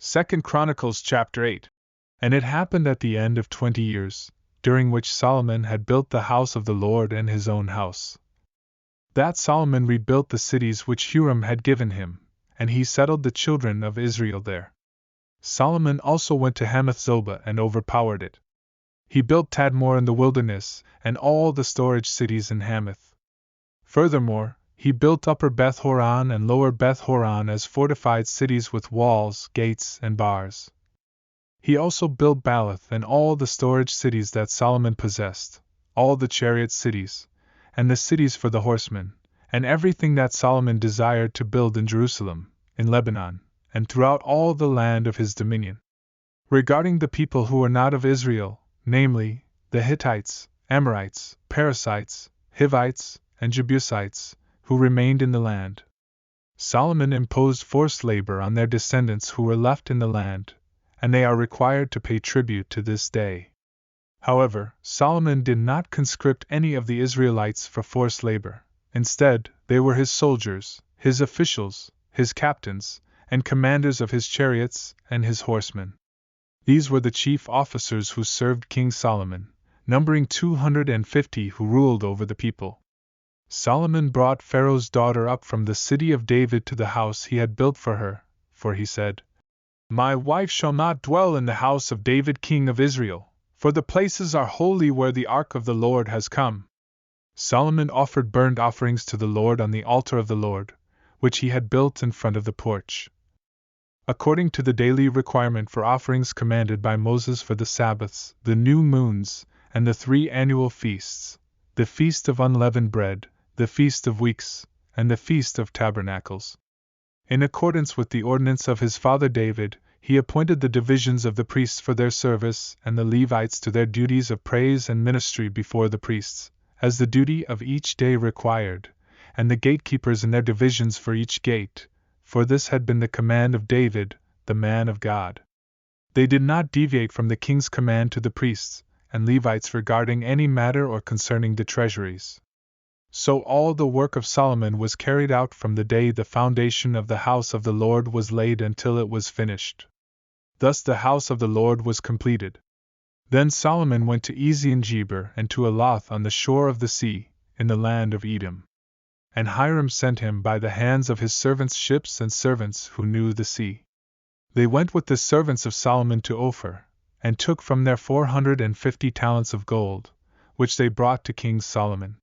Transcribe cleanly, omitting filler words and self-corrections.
2 Chronicles Chapter 8. And it happened at the end of 20 years, during which Solomon had built the house of the Lord and his own house, that Solomon rebuilt the cities which Huram had given him, and he settled the children of Israel there. Solomon also went to Hamath-zobah and overpowered it. He built Tadmor in the wilderness, and all the storage cities in Hamath. Furthermore, he built Upper Beth-horon and Lower Beth-horon as fortified cities with walls, gates, and bars. He also built Baalath and all the storage cities that Solomon possessed, all the chariot cities, and the cities for the horsemen, and everything that Solomon desired to build in Jerusalem, in Lebanon, and throughout all the land of his dominion. Regarding the people who were not of Israel, namely, the Hittites, Amorites, Perizzites, Hivites, and Jebusites, who remained in the land, Solomon imposed forced labor on their descendants who were left in the land, and they are required to pay tribute to this day. However, Solomon did not conscript any of the Israelites for forced labor. Instead, they were his soldiers, his officials, his captains, and commanders of his chariots and his horsemen. These were the chief officers who served King Solomon, numbering 250 who ruled over the people. Solomon brought Pharaoh's daughter up from the city of David to the house he had built for her, for he said, "My wife shall not dwell in the house of David king of Israel, for the places are holy where the ark of the Lord has come." Solomon offered burnt offerings to the Lord on the altar of the Lord, which he had built in front of the porch. According to the daily requirement for offerings commanded by Moses for the Sabbaths, the new moons, and the 3 annual feasts, the Feast of Unleavened Bread, the Feast of Weeks, and the Feast of Tabernacles. In accordance with the ordinance of his father David, he appointed the divisions of the priests for their service and the Levites to their duties of praise and ministry before the priests, as the duty of each day required, and the gatekeepers in their divisions for each gate, for this had been the command of David, the man of God. They did not deviate from the king's command to the priests and Levites regarding any matter or concerning the treasuries. So all the work of Solomon was carried out from the day the foundation of the house of the Lord was laid until it was finished. Thus the house of the Lord was completed. Then Solomon went to Ezion-Geber and to Elath on the shore of the sea, in the land of Edom. And Hiram sent him by the hands of his servants ships and servants who knew the sea. They went with the servants of Solomon to Ophir, and took from there 450 talents of gold, which they brought to King Solomon.